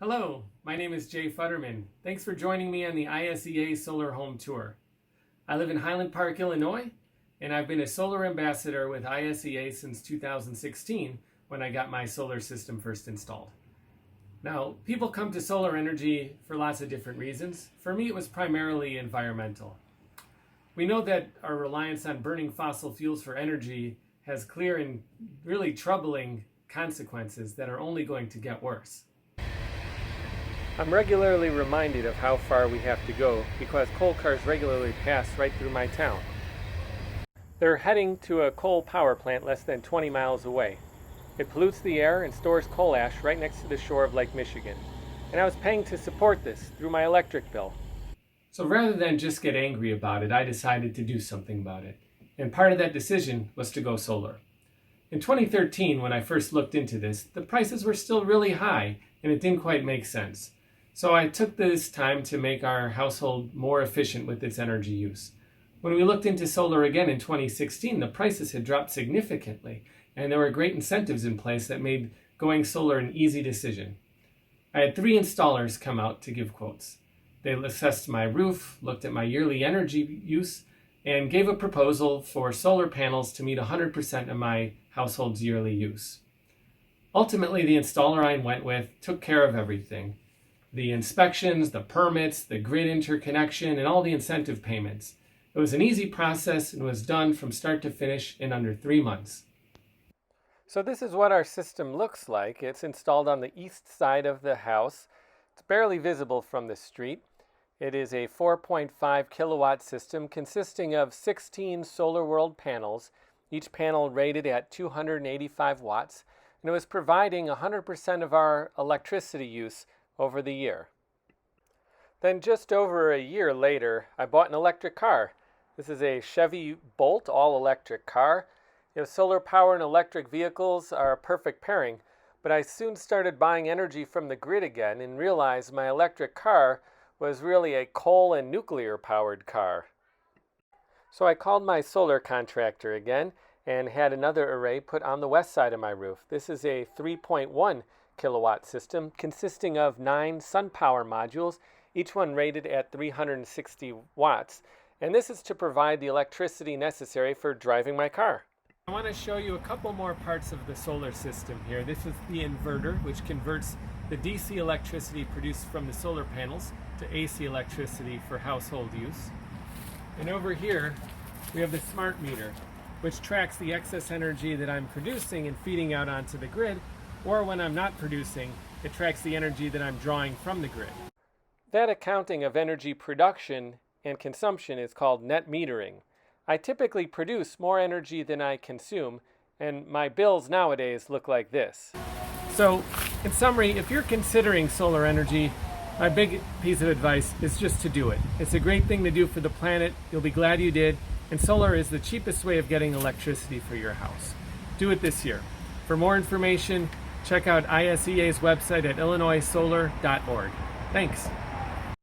Hello, my name is Jay Futterman. Thanks for joining me on the ISEA Solar Home Tour. I live in Highland Park, Illinois, and I've been a solar ambassador with ISEA since 2016 when I got my solar system first installed. Now, people come to solar energy for lots of different reasons. For me, it was primarily environmental. We know that our reliance on burning fossil fuels for energy has clear and really troubling consequences that are only going to get worse. I'm regularly reminded of how far we have to go because coal cars regularly pass right through my town. They're heading to a coal power plant less than 20 miles away. It pollutes the air and stores coal ash right next to the shore of Lake Michigan. And I was paying to support this through my electric bill. So rather than just get angry about it, I decided to do something about it. And part of that decision was to go solar. In 2013, when I first looked into this, the prices were still really high and it didn't quite make sense. So I took this time to make our household more efficient with its energy use. When we looked into solar again in 2016, the prices had dropped significantly, and there were great incentives in place that made going solar an easy decision. I had 3 installers come out to give quotes. They assessed my roof, looked at my yearly energy use, and gave a proposal for solar panels to meet 100% of my household's yearly use. Ultimately, the installer I went with took care of everything. The inspections, the permits, the grid interconnection, and all the incentive payments. It was an easy process and was done from start to finish in under 3 months. So this is what our system looks like. It's installed on the east side of the house. It's barely visible from the street. It is a 4.5 kilowatt system consisting of 16 Solar World panels, each panel rated at 285 watts, and it was providing 100% of our electricity use over the year. Then just over a year later, I bought an electric car. This is a Chevy Bolt all-electric car. Solar power and electric vehicles are a perfect pairing, but I soon started buying energy from the grid again and realized my electric car was really a coal and nuclear powered car. So I called my solar contractor again and had another array put on the west side of my roof. This is a 3.1 kilowatt system consisting of 9 sun power modules, each one rated at 360 watts. And this is to provide the electricity necessary for driving my car. I want to show you a couple more parts of the solar system here. This is the inverter, which converts the DC electricity produced from the solar panels to AC electricity for household use. And over here, we have the smart meter, which tracks the excess energy that I'm producing and feeding out onto the grid, or when I'm not producing, it tracks the energy that I'm drawing from the grid. That accounting of energy production and consumption is called net metering. I typically produce more energy than I consume, and my bills nowadays look like this. So, in summary, if you're considering solar energy, my big piece of advice is just to do it. It's a great thing to do for the planet. You'll be glad you did, and solar is the cheapest way of getting electricity for your house. Do it this year. For more information, check out ISEA's website at illinoissolar.org. Thanks.